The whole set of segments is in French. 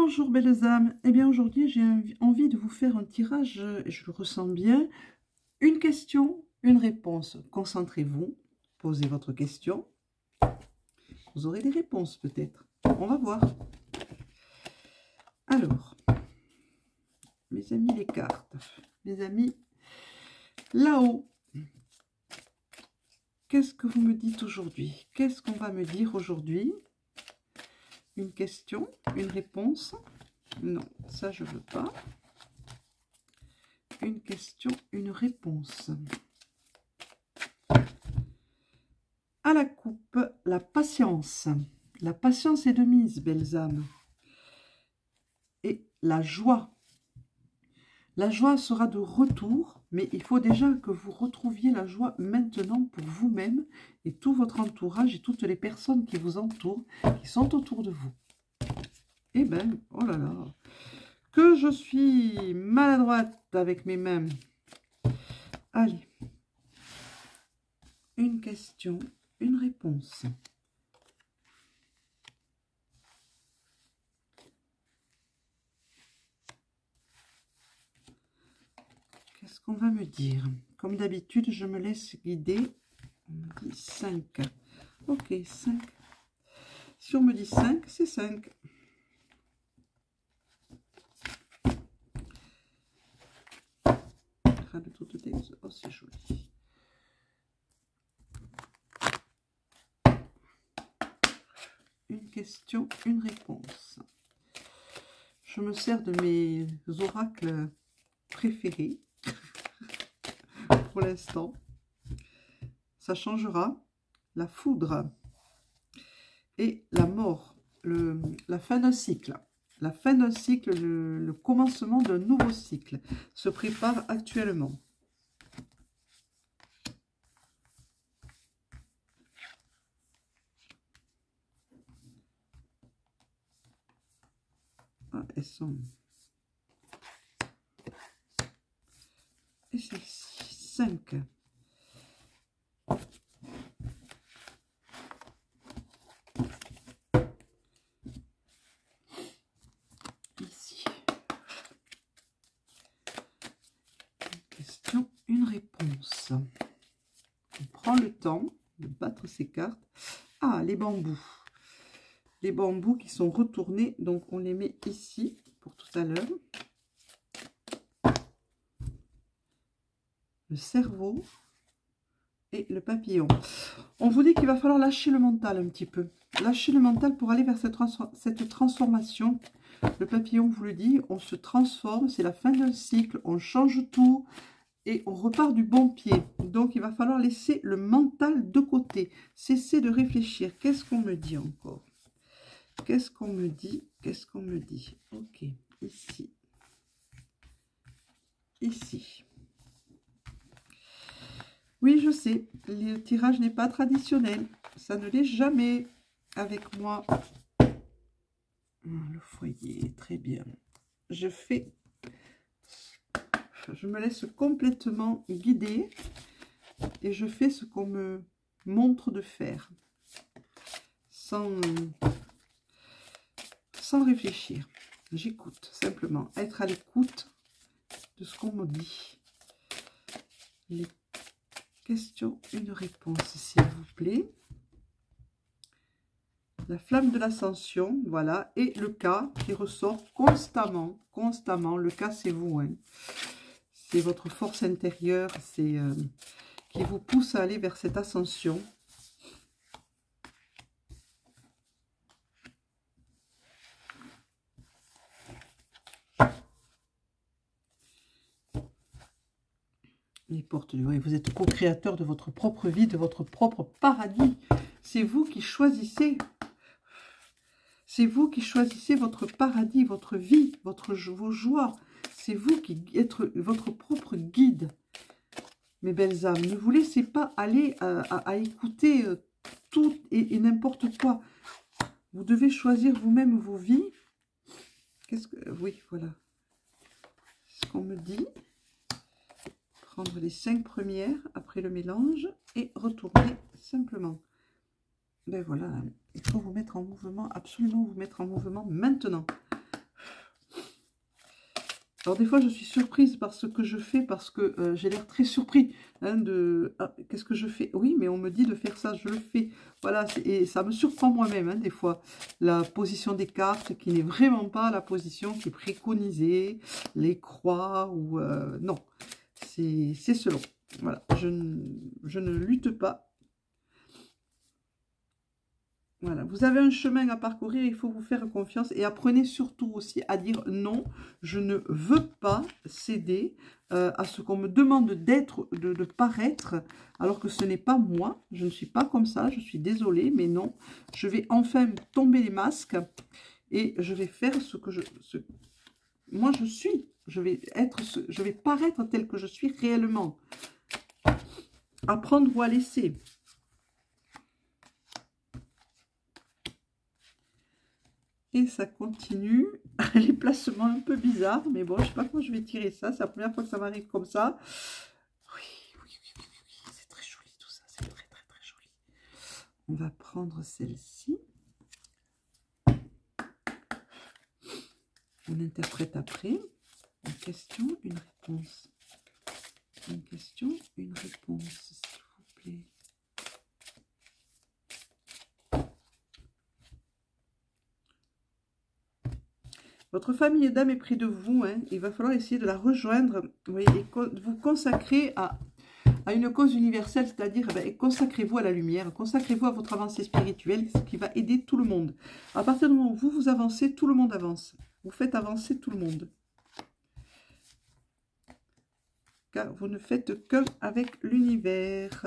Bonjour belles âmes. Eh bien aujourd'hui j'ai envie de vous faire un tirage, et je le ressens bien. Une question, une réponse. Concentrez-vous, posez votre question. Vous aurez des réponses peut-être. On va voir. Alors, mes amis les cartes, mes amis là-haut. Qu'est-ce que vous me dites aujourd'hui? Qu'est-ce qu'on va me dire aujourd'hui? Une question, une réponse? Non, ça je veux pas. Une question, une réponse. À la coupe, la patience. La patience est de mise, belles âmes. Et la joie. La joie sera de retour, mais il faut déjà que vous retrouviez la joie maintenant pour vous-même et tout votre entourage et toutes les personnes qui vous entourent, qui sont autour de vous. Eh ben, oh là là, que je suis maladroite avec mes mains. Allez, une question, une réponse. Qu'est-ce qu'on va me dire? Comme d'habitude, je me laisse guider. On me dit 5. Ok, 5. Si on me dit 5, c'est 5. Oh, c'est joli. Une question, une réponse. Je me sers de mes oracles préférés pour l'instant. Ça changera. La foudre et la mort, la fin d'un cycle. La fin d'un cycle, le commencement d'un nouveau cycle se prépare actuellement. Ah, elles sont... Et c'est 5. Ici. Une question, une réponse. On prend le temps de battre ces cartes. Ah, les bambous. Les bambous qui sont retournés, donc on les met ici pour tout à l'heure. Le cerveau et le papillon. On vous dit qu'il va falloir lâcher le mental un petit peu. Lâcher le mental pour aller vers cette transformation. Le papillon vous le dit, on se transforme, c'est la fin d'un cycle, on change tout et on repart du bon pied. Donc il va falloir laisser le mental de côté. Cesser de réfléchir. Qu'est-ce qu'on me dit encore? Qu'est-ce qu'on me dit? Qu'est-ce qu'on me dit? Ok, ici. Ici. Oui, je sais, le tirage n'est pas traditionnel. Ça ne l'est jamais avec moi. Le foyer, très bien. Je me laisse complètement guider et je fais ce qu'on me montre de faire. Sans réfléchir. J'écoute simplement. Être à l'écoute de ce qu'on me dit. Les questions, une réponse, s'il vous plaît. La flamme de l'ascension, voilà. Et le cas qui ressort constamment. Constamment. Le cas, c'est vous. Hein. C'est votre force intérieure. C'est qui vous pousse à aller vers cette ascension. Les portes du... Oui, vous êtes co-créateur de votre propre vie, de votre propre paradis. C'est vous qui choisissez. C'est vous qui choisissez votre paradis, votre vie, vos joies. C'est vous qui êtes votre propre guide. Mes belles âmes, ne vous laissez pas aller à écouter tout et n'importe quoi. Vous devez choisir vous-même vos vies. Oui, voilà. Ce qu'on me dit. Prendre les 5 premières après le mélange et retourner simplement. Ben voilà, il faut vous mettre en mouvement, absolument vous mettre en mouvement maintenant. Alors des fois je suis surprise par ce que je fais parce que j'ai l'air très surpris hein, de ah, qu'est-ce que je fais? Oui mais on me dit de faire ça, je le fais. Voilà, et ça me surprend moi-même hein, des fois. La position des cartes qui n'est vraiment pas la position qui est préconisée, les croix ou non, c'est selon. Voilà, je ne lutte pas. Voilà, vous avez un chemin à parcourir, il faut vous faire confiance et apprenez surtout aussi à dire non, je ne veux pas céder à ce qu'on me demande d'être, de paraître, alors que ce n'est pas moi, je ne suis pas comme ça, je suis désolée, mais non, je vais enfin tomber les masques et je vais faire ce que moi je suis, je vais paraître tel que je suis réellement. Apprendre ou à laisser. Et ça continue. Les placements un peu bizarres. Mais bon, je ne sais pas comment je vais tirer ça. C'est la première fois que ça m'arrive comme ça. Oui, oui, oui, oui, oui. C'est très joli tout ça. C'est très, très, très joli. On va prendre celle-ci. On interprète après. Une question, une réponse. Une question, une réponse, s'il vous plaît. Votre famille d'âme est près de vous, hein. Il va falloir essayer de la rejoindre, oui, et vous consacrer à une cause universelle, c'est-à-dire consacrez-vous à la lumière, consacrez-vous à votre avancée spirituelle, ce qui va aider tout le monde. À partir du moment où vous avancez, tout le monde avance. Vous faites avancer tout le monde. Car vous ne faites qu'un avec l'univers.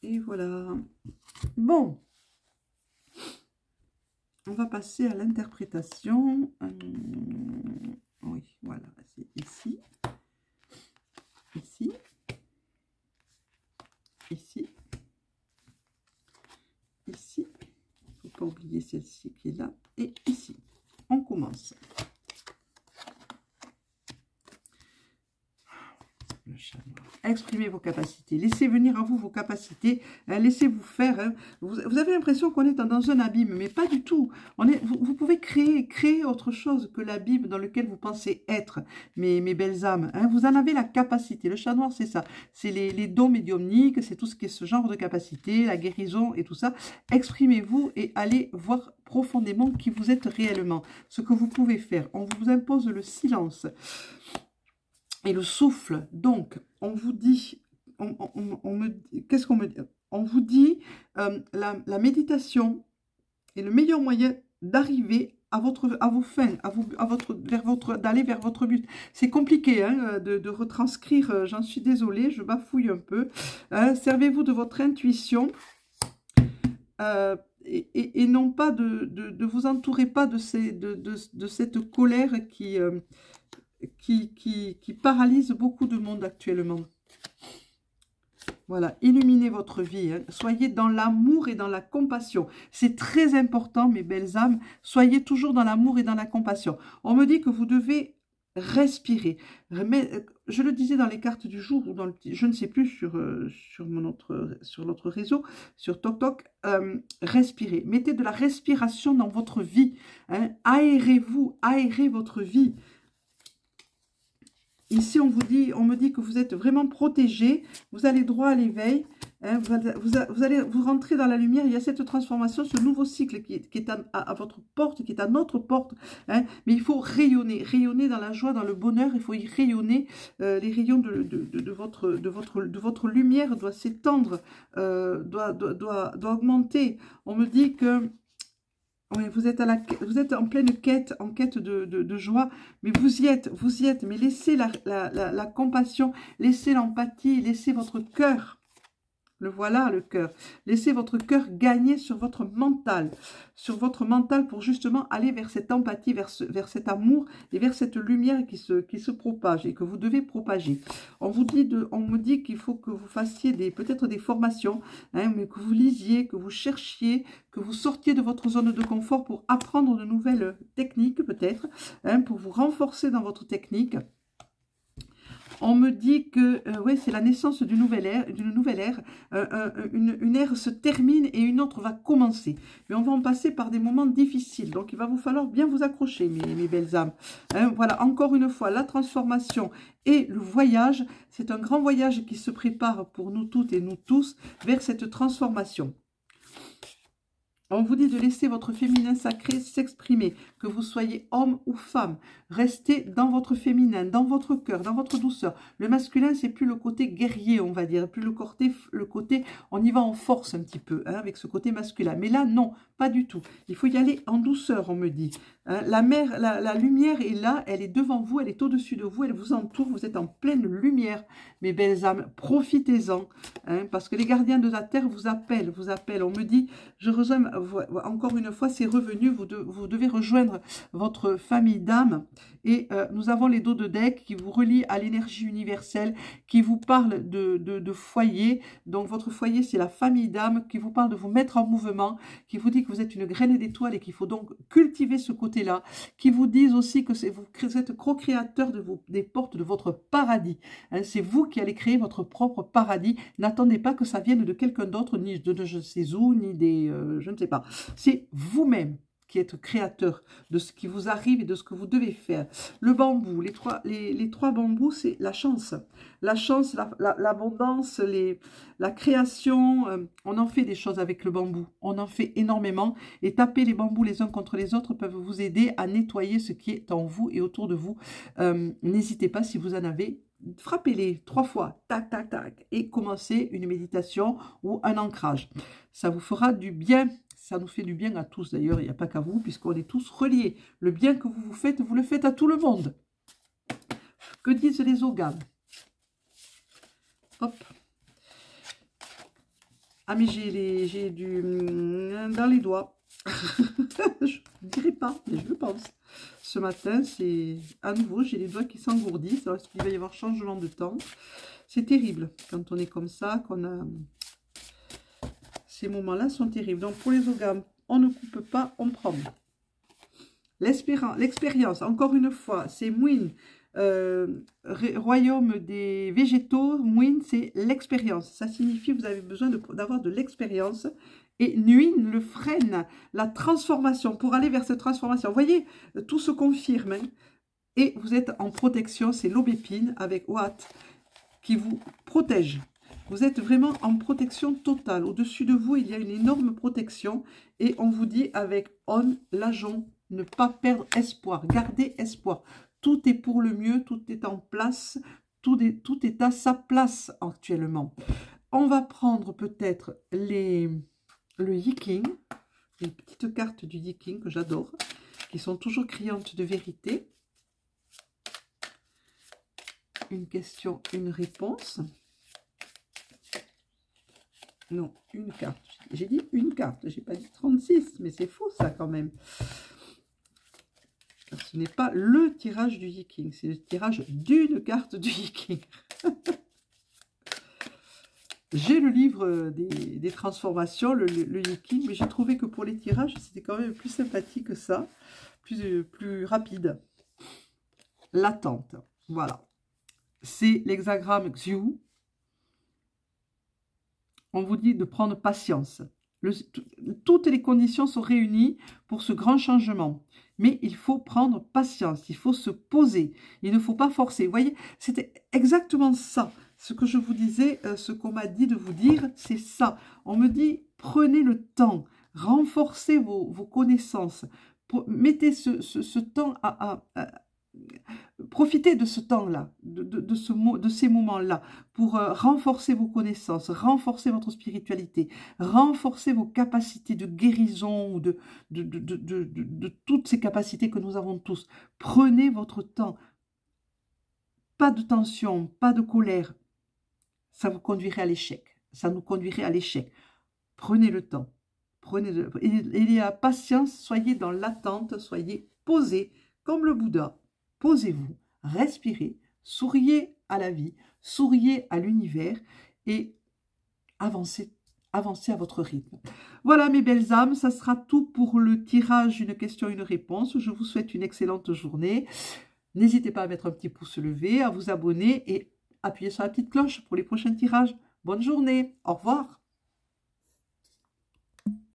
Et voilà. Bon. On va passer à l'interprétation. Oui, voilà. C'est ici. Ici. Ici. Ici. Il ne faut pas oublier celle-ci qui est là. Et ici. On commence. Le chat noir. Exprimez vos capacités. Laissez venir à vous vos capacités. Hein, laissez-vous faire. Hein. Vous avez l'impression qu'on est dans un abîme, mais pas du tout. Vous pouvez créer autre chose que l'abîme dans lequel vous pensez être, mes belles âmes. Hein. Vous en avez la capacité. Le chat noir, c'est ça. C'est les dons médiumniques, c'est tout ce qui est ce genre de capacité, la guérison et tout ça. Exprimez-vous et allez voir profondément qui vous êtes réellement. Ce que vous pouvez faire. On vous impose le silence. Et le souffle, donc, on vous dit, qu'est-ce qu'on me dit? On vous dit, la méditation est le meilleur moyen d'arriver à vos fins, d'aller vers votre but. C'est compliqué hein, de retranscrire, j'en suis désolée, je bafouille un peu. Servez-vous de votre intuition et non pas de vous entourer pas de cette colère qui paralyse beaucoup de monde actuellement. Voilà, illuminez votre vie. Hein. Soyez dans l'amour et dans la compassion. C'est très important, mes belles âmes. Soyez toujours dans l'amour et dans la compassion. On me dit que vous devez respirer. Mais, je le disais dans les cartes du jour, ou dans le petit, je ne sais plus, sur notre réseau, sur TokTok, respirez. Mettez de la respiration dans votre vie. Hein. Aérez-vous, aérez votre vie. Ici, on me dit que vous êtes vraiment protégé, vous allez droit à l'éveil, hein, vous rentrez dans la lumière, il y a cette transformation, ce nouveau cycle qui est à votre porte, qui est à notre porte, hein, mais il faut rayonner, rayonner dans la joie, dans le bonheur, il faut y rayonner, les rayons de votre lumière doivent s'étendre, doit augmenter. On me dit que oui, vous êtes en pleine quête, en quête de joie, mais vous y êtes, mais laissez la compassion, laissez l'empathie, laissez votre cœur, le voilà le cœur, laissez votre cœur gagner sur votre mental pour justement aller vers cette empathie, vers cet amour et vers cette lumière qui se propage et que vous devez propager. On me dit qu'il faut que vous fassiez peut-être des formations, hein, mais que vous lisiez, que vous cherchiez, que vous sortiez de votre zone de confort pour apprendre de nouvelles techniques peut-être, hein, pour vous renforcer dans votre technique. On me dit que ouais, c'est la naissance d'une nouvelle ère, une ère se termine et une autre va commencer. Mais on va en passer par des moments difficiles. Donc il va vous falloir bien vous accrocher, mes belles âmes. Hein, voilà, encore une fois, la transformation et le voyage, c'est un grand voyage qui se prépare pour nous toutes et nous tous vers cette transformation. On vous dit de laisser votre féminin sacré s'exprimer, que vous soyez homme ou femme. Restez dans votre féminin, dans votre cœur, dans votre douceur. Le masculin, c'est plus le côté guerrier, on va dire, plus le côté on y va en force un petit peu, hein, avec ce côté masculin. Mais là, non, pas du tout. Il faut y aller en douceur, on me dit. Hein, la lumière est là, elle est devant vous, elle est au-dessus de vous, elle vous entoure, vous êtes en pleine lumière, mes belles âmes. Profitez-en, hein, parce que les gardiens de la terre vous appellent. On me dit, je rejoins encore une fois, c'est revenu, vous devez rejoindre votre famille d'âmes. Et nous avons les dos de deck qui vous relient à l'énergie universelle, qui vous parle de foyer. Donc votre foyer, c'est la famille d'âmes, qui vous parle de vous mettre en mouvement, qui vous dit que vous êtes une graine d'étoile et qu'il faut donc cultiver ce côté-là, qui vous disent aussi que vous êtes co-créateur des portes de votre paradis. Hein, c'est vous qui allez créer votre propre paradis. N'attendez pas que ça vienne de quelqu'un d'autre, ni de je ne sais où, ni des... je ne sais pas. C'est vous-même qui êtes créateur de ce qui vous arrive et de ce que vous devez faire. Le bambou, les trois bambous, c'est la chance. La chance, l'abondance, la création. On en fait des choses avec le bambou. On en fait énormément. Et taper les bambous les uns contre les autres peuvent vous aider à nettoyer ce qui est en vous et autour de vous. N'hésitez pas, si vous en avez, frappez-les 3 fois, tac, tac, tac, et commencez une méditation ou un ancrage. Ça vous fera du bien. Ça nous fait du bien à tous d'ailleurs, il n'y a pas qu'à vous, puisqu'on est tous reliés. Le bien que vous faites, vous le faites à tout le monde. Que disent les ogames? Hop. Ah mais j'ai du... dans les doigts. Je ne dirai pas, mais je le pense. Ce matin, c'est à nouveau, j'ai les doigts qui s'engourdissent. Alors, est-ce qu'il va y avoir changement de temps? C'est terrible quand on est comme ça, qu'on a... Ces moments-là sont terribles. Donc, pour les ogames, on ne coupe pas, on prend. L'expérience, encore une fois, c'est Mouine, royaume des végétaux. Mouine, c'est l'expérience. Ça signifie que vous avez besoin d'avoir de l'expérience. Et Nuine, le freine, la transformation, pour aller vers cette transformation. Vous voyez, tout se confirme. Hein, et vous êtes en protection, c'est l'aubépine avec Watt qui vous protège. Vous êtes vraiment en protection totale. Au-dessus de vous, il y a une énorme protection. Et on vous dit avec On, l'agent, ne pas perdre espoir. Gardez espoir. Tout est pour le mieux, tout est en place. Tout est à sa place actuellement. On va prendre peut-être le Yiking. Les petites cartes du Yiking que j'adore. Qui sont toujours criantes de vérité. Une question, une réponse. Non, une carte. J'ai dit une carte, j'ai pas dit 36, mais c'est faux ça quand même. Car ce n'est pas le tirage du Yiking, c'est le tirage d'une carte du Yiking. J'ai le livre des transformations, le Yiking, mais j'ai trouvé que pour les tirages, c'était quand même plus sympathique que ça, plus rapide. L'attente, voilà. C'est l'hexagramme Xiu. On vous dit de prendre patience. Toutes les conditions sont réunies pour ce grand changement. Mais il faut prendre patience, il faut se poser. Il ne faut pas forcer. Vous voyez, c'était exactement ça. Ce que je vous disais, ce qu'on m'a dit de vous dire, c'est ça. On me dit, prenez le temps, renforcez vos connaissances. Mettez ce temps profitez de ce temps-là, de ces moments-là, pour renforcer vos connaissances, renforcer votre spiritualité, renforcer vos capacités de guérison, de toutes ces capacités que nous avons tous. Prenez votre temps. Pas de tension, pas de colère. Ça vous conduirait à l'échec. Ça nous conduirait à l'échec. Prenez le temps. Il y a patience, soyez dans l'attente, soyez posés comme le Bouddha. Posez-vous, respirez, souriez à la vie, souriez à l'univers et avancez à votre rythme. Voilà mes belles âmes, ça sera tout pour le tirage une question, une réponse. Je vous souhaite une excellente journée. N'hésitez pas à mettre un petit pouce levé, à vous abonner et appuyez sur la petite cloche pour les prochains tirages. Bonne journée, au revoir.